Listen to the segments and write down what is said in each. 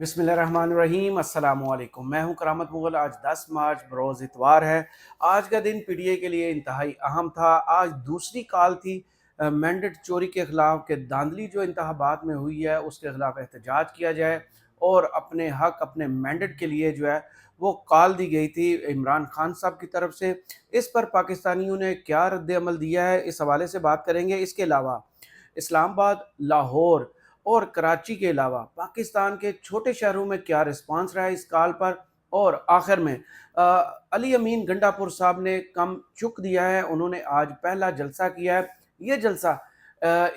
बिस्मिल्लाहिर्रहमानिर्रहीम अस्सलाम वालेकुम। मैं हूं करामत मुगल। आज 10 मार्च बरोज़ इतवार है। आज का दिन पीटीआई के लिए इंतहाई अहम था। आज दूसरी कॉल थी मैंडेट चोरी के ख़िलाफ़ कि धांधली जो इंतखाबात में हुई है उसके ख़िलाफ़ एहतजाज किया जाए और अपने हक़ अपने मैंडेट के लिए जो है वो कॉल दी गई थी इमरान खान साहब की तरफ से। इस पर पाकिस्तानियों ने क्या रद्द अमल दिया है, इस हवाले से बात करेंगे। इसके अलावा इस्लामाबाद, लाहौर और कराची के अलावा पाकिस्तान के छोटे शहरों में क्या रिस्पांस रहा है इस कॉल पर। और आखिर में अली अमीन गंडापुर साहब ने कम चुक दिया है। उन्होंने आज पहला जलसा किया है। ये जलसा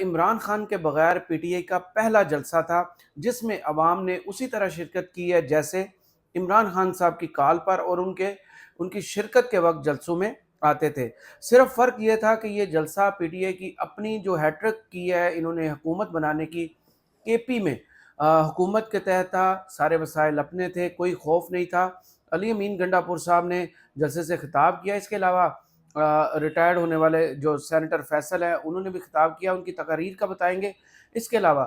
इमरान खान के बगैर पीटीआई का पहला जलसा था जिसमें अवाम ने उसी तरह शिरकत की है जैसे इमरान खान साहब की कॉल पर और उनकी शिरकत के वक्त जलसों में आते थे। सिर्फ फ़र्क ये था कि ये जलसा पीटीआई की अपनी जो हैट्रिक की है इन्होंने हुकूमत बनाने की, केपी में हुकूमत के तहत था, सारे वसाइल अपने थे, कोई खौफ नहीं था। अली अमीन गंडापुर साहब ने जलसे से खिताब किया। इसके अलावा रिटायर्ड होने वाले जो सेनेटर फैसल हैं उन्होंने भी खिताब किया, उनकी तकारीर का बताएंगे। इसके अलावा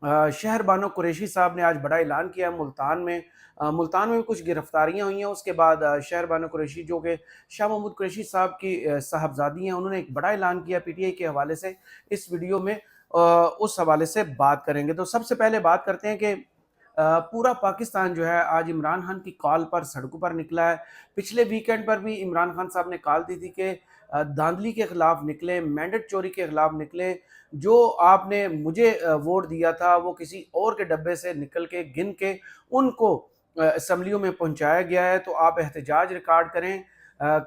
शहर बानो कुरैशी साहब ने आज बड़ा ऐलान किया मुल्तान में। मुल्तान में भी कुछ गिरफ्तारियां हुई हैं। उसके बाद शहर बानो कुरैशी जो कि शाह महमूद कुरैशी साहब की साहबजादी हैं, उन्होंने एक बड़ा ऐलान किया पीटीआई के हवाले से। इस वीडियो में उस हवाले से बात करेंगे। तो सबसे पहले बात करते हैं कि पूरा पाकिस्तान जो है आज इमरान खान की कॉल पर सड़कों पर निकला है। पिछले वीकेंड पर भी इमरान खान साहब ने कॉल दी थी कि धांधली के खिलाफ निकले, मैंडेट चोरी के खिलाफ निकले। जो आपने मुझे वोट दिया था वो किसी और के डब्बे से निकल के गिन के उनको असम्बलियों में पहुंचाया गया है, तो आप एहतजाज रिकॉर्ड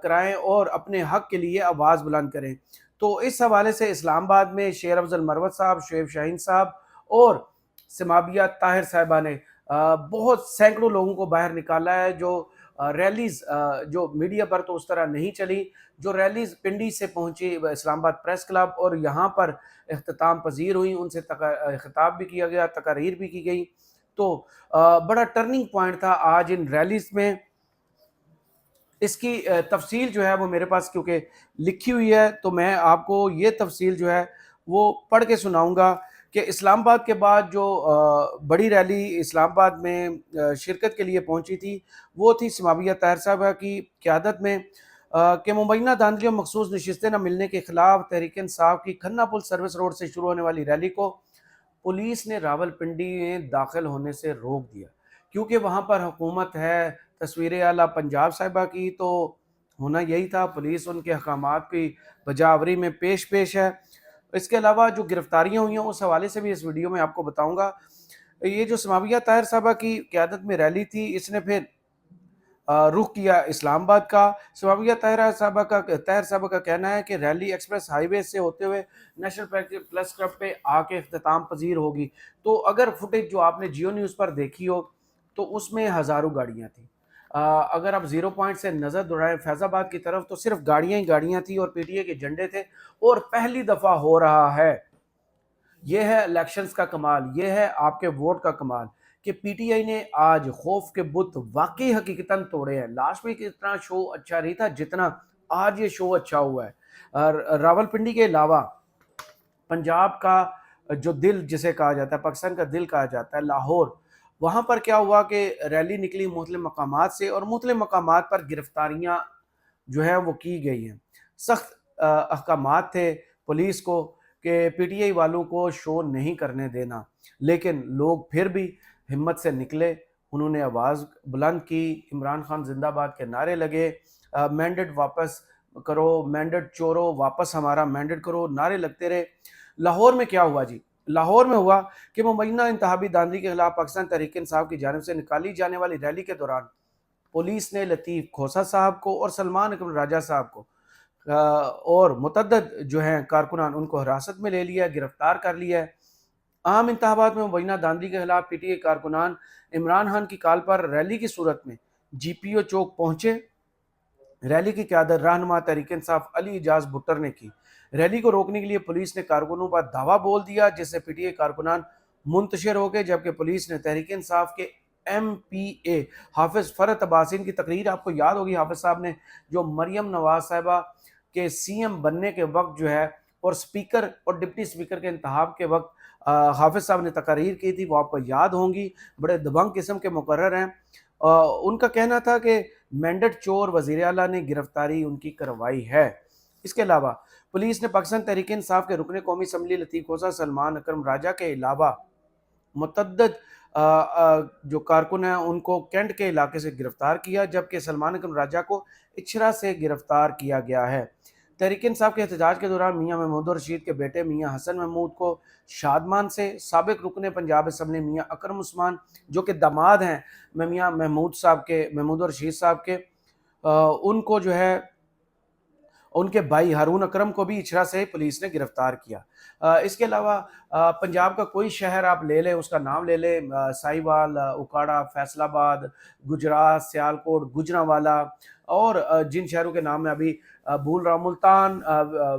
कराएं और अपने हक के लिए आवाज़ बुलंद करें। तो इस हवाले से इस्लामाबाद में शेर अफजल मरवत साहब, शुएब शाहीन साहब और समाबिया ताहिर साहिबा ने बहुत सैकड़ों लोगों को बाहर निकाला है। जो रैलीज़ जो मीडिया पर तो उस तरह नहीं चली, जो रैलीज़ पिंडी से पहुंची इस्लामाबाद प्रेस क्लब और यहाँ पर इख्तिताम पजीर हुई, उनसे खिताब भी किया गया, तकारीर भी की गई। तो बड़ा टर्निंग पॉइंट था आज इन रैलीज़ में। इसकी तफसील जो है वो मेरे पास क्योंकि लिखी हुई है तो मैं आपको ये तफसील जो है वो पढ़ के सुनाऊंगा कि इस्लामाबाद के बाद जो बड़ी रैली इस्लामाबाद में शिरकत के लिए पहुंची थी वो थी समाविया ताहिर साहबा की क़यादत में कि मुबैना धांधली और मखसूस नशिस्तें न मिलने के खिलाफ तहरीक इंसाफ की खन्ना पुल सर्विस रोड से शुरू होने वाली रैली को पुलिस ने रावलपिंडी में दाखिल होने से रोक दिया क्योंकि वहाँ पर हुकूमत है। तस्वीरें आला पंजाब साहिबा की तो होना यही था, पुलिस उनके अहकामात की बजावरी में पेश है। इसके अलावा जो गिरफ्तारियां हुई हैं उस हवाले से भी इस वीडियो में आपको बताऊंगा। ये जो समाविया ताहिर साहबा की क़यादत में रैली थी इसने फिर रुख किया इस्लामाबाद का। समाविया ताहिर साहबा का कहना है कि रैली एक्सप्रेस हाईवे से होते हुए नेशनल प्रेस क्लब पे आके इख्तिताम पजीर होगी। तो अगर फुटेज जो आपने जियो न्यूज़ पर देखी हो तो उसमें हज़ारों गाड़ियाँ थी। अगर आप ज़ीरो पॉइंट से नज़र दौड़ाएं फैज़ाबाद की तरफ तो सिर्फ गाड़ियाँ ही गाड़ियाँ थी और पीटीए के झंडे थे। और पहली दफ़ा हो रहा है, ये है इलेक्शंस का कमाल, ये है आपके वोट का कमाल कि पीटीआई ने आज खौफ के बुत वाकई हकीकतन तोड़े हैं। लास्ट वीक इतना शो अच्छा नहीं था जितना आज ये शो अच्छा हुआ है। रावलपिंडी के अलावा पंजाब का जो दिल जिसे कहा जाता है, पाकिस्तान का दिल कहा जाता है, लाहौर, वहाँ पर क्या हुआ कि रैली निकली मुख्तलिफ मकामात से और मुख्तलिफ मकामात पर गिरफ्तारियाँ जो है वो की गई हैं। सख्त अहकामात थे पुलिस को कि पीटीआई वालों को शो नहीं करने देना, लेकिन लोग फिर भी हिम्मत से निकले। उन्होंने आवाज़ बुलंद की, इमरान खान जिंदाबाद के नारे लगे, मैंडेट वापस करो, मैंडेट चोरो, वापस हमारा मैंडेट करो, नारे लगते रहे। लाहौर में क्या हुआ जी? लाहौर में हुआ कि मुबैना इंतहाबी धांधली के खिलाफ पाकिस्तान तहरीक इंसाफ की जानिब से निकाली जाने वाली रैली के दौरान पुलिस ने लतीफ़ खोसा साहब को और सलमान अकबर राजा साहब को और मुतअद्दिद जो हैं कारकुनान उनको हिरासत में ले लिया, गिरफ्तार कर लिया है। आम इंतखाबात में मुबैना धांधली के खिलाफ पीटीआई कारकुनान इमरान खान की कॉल पर रैली की सूरत में जीपीओ चौक पहुंचे। रैली की क़यादत रहनुमा तहरीक इंसाफ अली एजाज भुट्टर ने की। रैली को रोकने के लिए पुलिस ने कारकुनों पर धावा बोल दिया जिससे पीटीआई कारकुनान मुंतशिर हो गए, जबकि पुलिस ने तहरीक इंसाफ के एमपीए हाफिज फरत अब्बासी की तकरीर आपको याद होगी। हाफिज साहब ने जो मरियम नवाज साहिबा के सीएम बनने के वक्त जो है और स्पीकर और डिप्टी स्पीकर के इंतखाब के वक्त हाफिज़ साहब ने तकारीर की थी, वो आपको याद होंगी, बड़े दबंग किस्म के मुकर्रर हैं। उनका कहना था कि मेंढक चोर वज़ीर आला ने गिरफ्तारी उनकी करवाई है। इसके अलावा पुलिस ने पाकिस्तान तहरीक इंसाफ के रुकने कौमी असम्बली लतीफ़ खोसा सलमान अकरम राजा के अलावा मुतअद्दिद जो कारकुन हैं उनको कैंट के इलाके से गिरफ्तार किया, जबकि सलमान अकरम राजा को इचरा से गिरफ्तार किया गया है। तहरीक इंसाफ के एहतजाज के दौरान मियाँ महमूद रशीद के बेटे मियाँ हसन महमूद को शादमान से साबिक रुकने पंजाब असम्बली मियाँ अकरम उस्मान, जो कि दामाद हैं मियाँ महमूद रशीद साहब के, उनको जो है उनके भाई हारून अकरम को भी इचरा से पुलिस ने गिरफ्तार किया। इसके अलावा पंजाब का कोई शहर आप ले लें, उसका नाम ले लें, साहिवाल, उकाड़ा, फैसलाबाद, गुजरात, सियालकोट, गुजरांवाला और जिन शहरों के नाम मैं अभी भूल रहा हूँ, मुल्तान,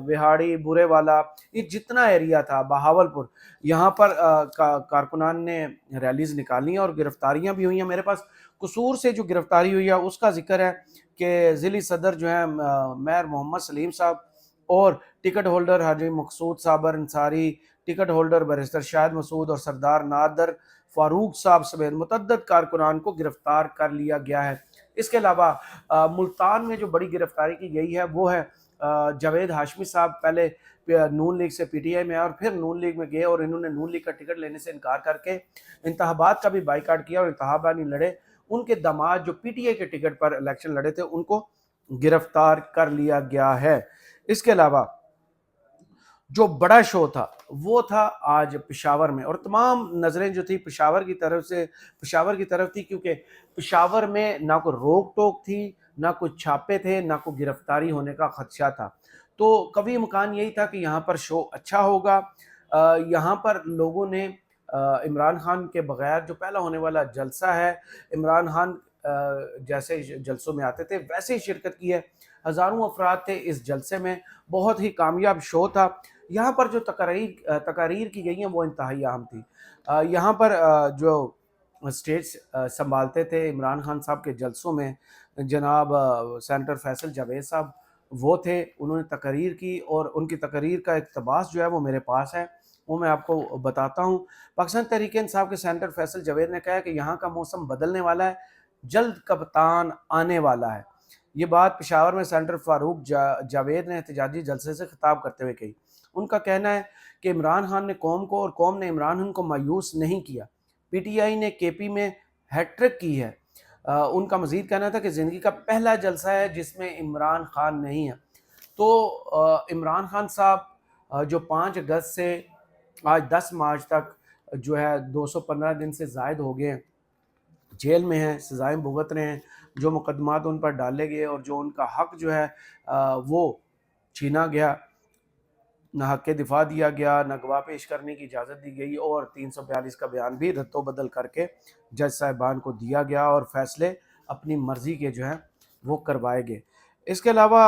विहाड़ी, बुरेवाला, ये जितना एरिया था, बहावलपुर, यहाँ पर कारकुनान ने रैलीज निकाली और गिरफ्तारियाँ भी हुई हैं। मेरे पास कसूर से जो गिरफ्तारी हुई है उसका जिक्र है कि ज़िली सदर जो है मेयर मोहम्मद सलीम साहब और ticket holder Haji Maqsood Sabir Ansari, ticket holder barrister Shahid Masood और सरदार नादर फारूक साहब समेत मुतअद्दिद कारकुनान को गिरफ्तार कर लिया गया है। इसके अलावा मुल्तान में जो बड़ी गिरफ्तारी की गई है वो है जावेद हाशमी साहब, पहले नून लीग से पीटीआई में आए और फिर नून लीग में गए और इन्होंने नून लीग का टिकट लेने से इनकार करके इंतखाबात का भी बाइकाट किया और इंतखाबात नहीं लड़े। उनके दामाद जो पीटीआई के टिकट पर इलेक्शन लड़े थे उनको गिरफ्तार कर लिया गया है। इसके अलावा जो बड़ा शो था वो था आज पेशावर में, और तमाम नज़रें जो थी पेशावर की तरफ थी, क्योंकि पेशावर में ना कोई रोक टोक थी, ना कोई छापे थे, ना कोई गिरफ्तारी होने का खदशा था। तो कभी इम्कान यही था कि यहाँ पर शो अच्छा होगा। यहाँ पर लोगों ने इमरान खान के बगैर जो पहला होने वाला जलसा है, इमरान खान जैसे जलसों में आते थे वैसे ही शिरकत की है। हज़ारों अफराद थे इस जलसे में, बहुत ही कामयाब शो था। यहाँ पर जो तकारीर की गई हैं वो इंतहाई अहम थी। यहाँ पर जो स्टेज संभालते थे इमरान खान साहब के जलसों में जनाब सेनेटर फैसल जावेद साहब वो थे, उन्होंने तकरीर की और उनकी तकरीर का इक़्तिबास जो है वो मेरे पास है, वो मैं आपको बताता हूँ। पाकिस्तान तहरीक इंसाफ के सेनेटर फैसल जावेद ने कहा है कि यहाँ का मौसम बदलने वाला है, जल्द कप्तान आने वाला है। ये बात पेशावर में सेनेटर फारूक जावेद ने एहतजाजी जलसे से खिताब करते हुए कही। उनका कहना है कि इमरान खान ने कौम को और कौम ने इमरान खान को मायूस नहीं किया। पीटीआई ने केपी में हैट्रिक की है। उनका मजीद कहना था कि ज़िंदगी का पहला जलसा है जिसमें इमरान खान नहीं है। तो इमरान खान साहब जो 5 अगस्त से आज 10 मार्च तक जो है 215 दिन से ज़ायद हो गए हैं, जेल में हैं, सज़ाएँ भुगत रहे हैं। जो मुकदमात उन पर डाले गए और जो उनका हक़ जो है वो छीना गया, ना हक़ दिफ़ा दिया गया, ना गवाह पेश करने की इजाज़त दी गई और 342 का बयान भी रद्दो-बदल करके जज साहिबान को दिया गया और फ़ैसले अपनी मर्ज़ी के जो हैं वो करवाए गए। इसके अलावा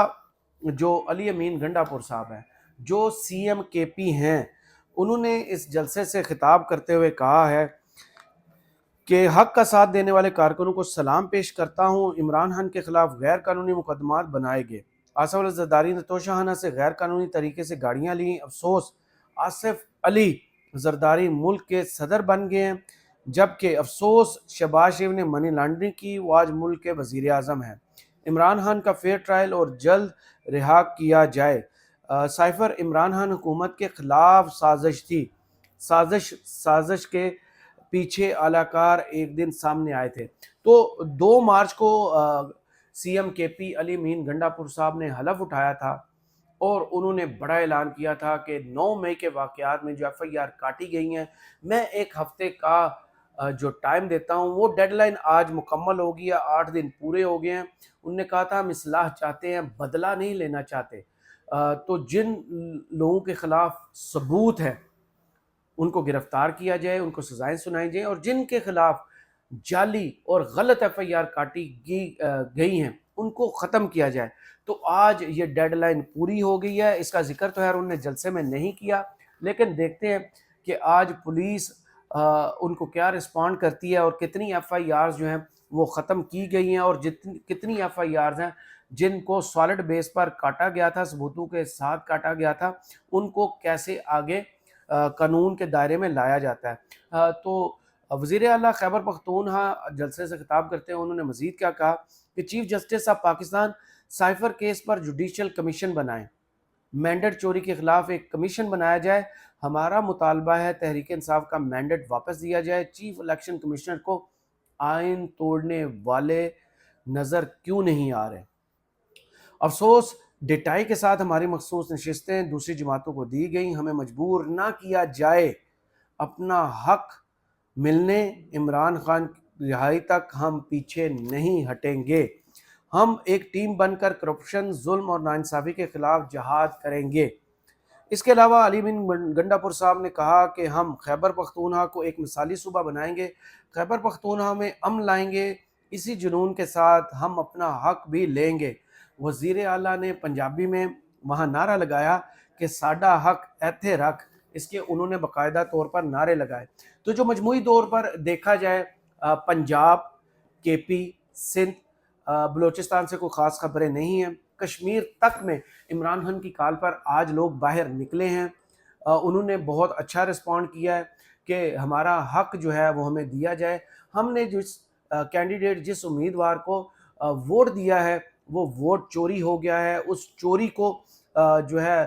जो अली अमीन गंडापुर साहब हैं, जो सीएम केपी हैं, उन्होंने इस जलसे से खिताब करते हुए कहा है कि हक़ का साथ देने वाले कारकुनों को सलाम पेश करता हूँ। इमरान खान के खिलाफ गैर कानूनी मुकदमात बनाए गए। आसिफ अली जरदारी ने तोशाखाना से गैर कानूनी तरीके से गाड़ियाँ लीं। अफसोस, आसिफ अली जरदारी मुल्क के सदर बन गए हैं, जबकि अफसोस शहबाज शरीफ ने मनी लॉन्ड्रिंग की, वो आज मुल्क के वज़ीर आज़म हैं। इमरान खान का फेयर ट्रायल और जल्द रिहा किया जाए। साइफर इमरान खान हुकूमत के खिलाफ साजिश थी। साजिश के पीछे आलाकार एक दिन सामने आए थे। तो 2 मार्च को सीएम केपी अली अमीन गंडापुर साहब ने हलफ उठाया था और उन्होंने बड़ा ऐलान किया था कि 9 मई के वाक़यात में जो एफआईआर काटी गई हैं, मैं 1 हफ़्ते का जो टाइम देता हूँ, वो डेडलाइन आज मुकम्मल हो गई है, 8 दिन पूरे हो गए हैं। उन्होंने कहा था हम इस्लाह चाहते हैं, बदला नहीं लेना चाहते। तो जिन लोगों के खिलाफ सबूत है उनको गिरफ्तार किया जाए, उनको सज़ाएँ सुनाई जाएँ और जिनके खिलाफ जाली और गलत एफआईआर काटी गई हैं उनको ख़त्म किया जाए। तो आज ये डेडलाइन पूरी हो गई है। इसका जिक्र तो यार उन्होंने जलसे में नहीं किया, लेकिन देखते हैं कि आज पुलिस उनको क्या रिस्पॉन्ड करती है और कितनी एफआईआर्स जो हैं वो ख़त्म की गई हैं और कितनी एफआईआर्स हैं जिनको सॉलिड बेस पर काटा गया था, सबूतों के साथ काटा गया था, उनको कैसे आगे قانون کے دائرے میں لایا جاتا ہے۔ تو وزیر اعلیٰ خیبر پختونخوا جلسے سے خطاب کرتے ہیں انہوں نے مزید کیا کہا کہ chief justice of Pakistan cipher case per judicial commission بنائیں، مینڈیٹ چوری کے خلاف ایک کمیشن بنایا جائے، ہمارا مطالبہ ہے تحریک انصاف کا مینڈیٹ واپس دیا جائے، چیف الیکشن کمشنر کو آئین توڑنے والے نظر کیوں نہیں آ رہے؟ افسوس ڈٹائی کے ساتھ ہماری مخصوص نشستیں دوسری جماعتوں کو دی گئیں، ہمیں مجبور نہ کیا جائے، اپنا حق ملنے عمران خان کی رہائی تک ہم پیچھے نہیں ہٹیں گے، ہم ایک ٹیم بن کر کرپشن، ظلم اور ناانصافی کے خلاف جہاد کریں گے۔ اس کے علاوہ علی بن گنڈا پور صاحب نے کہا کہ ہم خیبر پختونخوا کو ایک مثالی صوبہ بنائیں گے، خیبر پختونخوا میں امن لائیں گے، اسی جنون کے ساتھ ہم اپنا حق بھی لیں گے۔ وزیر اعلیٰ نے پنجابی میں وہاں نعرہ لگایا کہ ساڈا حق ایتھے رکھ، اس کے انہوں نے باقاعدہ طور پر نعرے لگائے۔ تو جو مجموعی طور پر دیکھا جائے پنجاب، کے پی، سندھ، بلوچستان سے کوئی خاص خبریں نہیں ہیں، کشمیر تک میں عمران خان کی کال پر آج لوگ باہر نکلے ہیں، انہوں نے بہت اچھا رسپونڈ کیا ہے کہ ہمارا حق جو ہے وہ ہمیں دیا جائے، ہم نے جس کینڈیڈیٹ جس امیدوار کو ووٹ دیا ہے وہ ووٹ چوری ہو گیا ہے، اس چوری کو جو ہے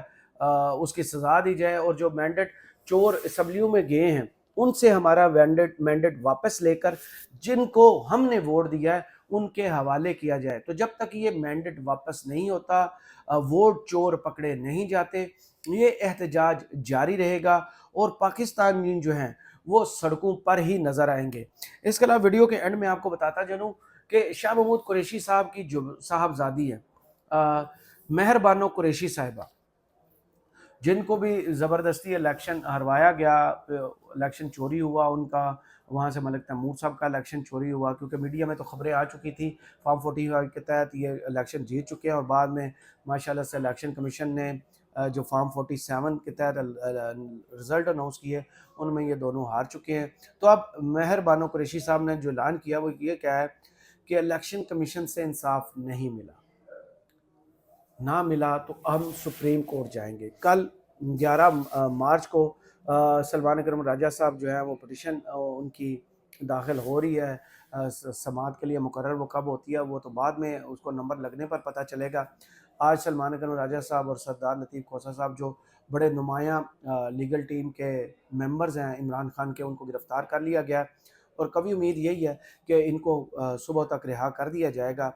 اس کی سزا دی جائے، اور جو مینڈیٹ چور اسمبلیوں میں گئے ہیں ان سے ہمارا مینڈیٹ واپس لے کر جن کو ہم نے ووٹ دیا ہے ان کے حوالے کیا جائے۔ تو جب تک یہ مینڈیٹ واپس نہیں ہوتا، ووٹ چور پکڑے نہیں جاتے، یہ احتجاج جاری رہے گا اور پاکستانی جو ہیں وہ سڑکوں پر ہی نظر آئیں گے۔ اس کے علاوہ ویڈیو کے اینڈ میں آپ کو بتاتا چلوں کہ شاہ محمود قریشی صاحب کی جو صاحبزادی ہے مہر بانو قریشی صاحبہ، جن کو بھی زبردستی الیکشن ہروایا گیا، الیکشن چوری ہوا ان کا، وہاں سے ملک تیمور صاحب کا الیکشن چوری ہوا، کیونکہ میڈیا میں تو خبریں آ چکی تھی فارم 45 کے تحت یہ الیکشن جیت چکے ہیں، اور بعد میں ماشاءاللہ سے الیکشن کمیشن نے جو فارم 47 کے تحت رزلٹ اناؤنس کیے ان میں یہ دونوں ہار چکے ہیں۔ تو اب مہر بانو قریشی صاحب نے جو اعلان کیا وہ یہ کیا ہے کہ الیکشن کمیشن سے انصاف نہیں ملا، نہ ملا تو ہم سپریم کورٹ جائیں گے۔ کل 11 مارچ کو سلمان اکرم راجہ صاحب جو ہیں وہ پٹیشن ان کی داخل ہو رہی ہے، سماعت کے لیے مقرر، وہ کب ہوتی ہے وہ تو بعد میں اس کو نمبر لگنے پر پتہ چلے گا۔ آج سلمان اکرم راجہ صاحب اور سردار لطیف کھوسہ صاحب جو بڑے نمایاں لیگل ٹیم کے ممبرز ہیں عمران خان کے، ان کو گرفتار کر لیا گیا، اور کبھی امید یہی ہے کہ ان کو صبح تک رہا کر دیا جائے گا۔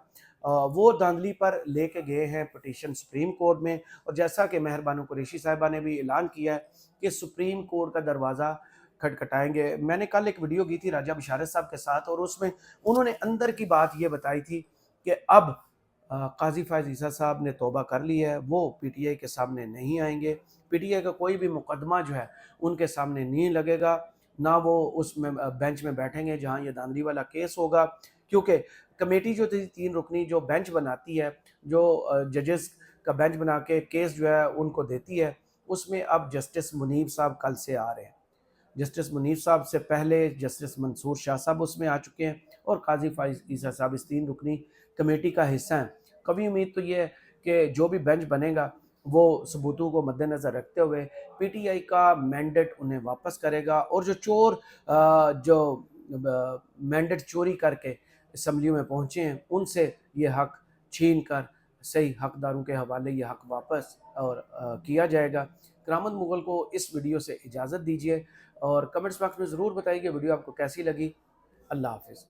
وہ دھاندلی پر لے کے گئے ہیں پٹیشن سپریم کورٹ میں، اور جیسا کہ مہر بانو قریشی صاحبہ نے بھی اعلان کیا ہے کہ سپریم کورٹ کا دروازہ کھٹکھٹائیں گے۔ میں نے کل ایک ویڈیو کی تھی راجہ بشارت صاحب کے ساتھ، اور اس میں انہوں نے اندر کی بات یہ بتائی تھی کہ اب قاضی فائز عیسیٰ صاحب نے توبہ کر لی ہے، وہ پی ٹی آئی کے سامنے نہیں آئیں گے، پی ٹی آئی کا کوئی بھی مقدمہ جو ہے ان کے سامنے نہیں لگے گا، نہ وہ اس میں بینچ میں بیٹھیں گے جہاں یہ دھاندلی والا کیس ہوگا، کیونکہ کمیٹی جو تھی 3 رکنی جو بینچ بناتی ہے، جو ججز کا بینچ بنا کے کیس جو ہے ان کو دیتی ہے، اس میں اب جسٹس منیب صاحب کل سے آ رہے ہیں۔ جسٹس منیب صاحب سے پہلے جسٹس منصور شاہ صاحب اس میں آ چکے ہیں، اور قاضی فائز عیسیٰ صاحب اس 3 رکنی کمیٹی کا حصہ ہیں۔ کبھی امید تو یہ ہے کہ جو بھی بینچ بنے گا وہ ثبوتوں کو مد نظر رکھتے ہوئے پی ٹی آئی کا مینڈیٹ انہیں واپس کرے گا، اور جو چور جو مینڈیٹ چوری کر کے اسمبلیوں میں پہنچے ہیں ان سے یہ حق چھین کر صحیح حقداروں کے حوالے یہ حق واپس اور کیا جائے گا۔ کرامت مغل کو اس ویڈیو سے اجازت دیجیے، اور کمنٹس باکس میں ضرور بتائیے کہ ویڈیو آپ کو کیسی لگی۔ اللہ حافظ۔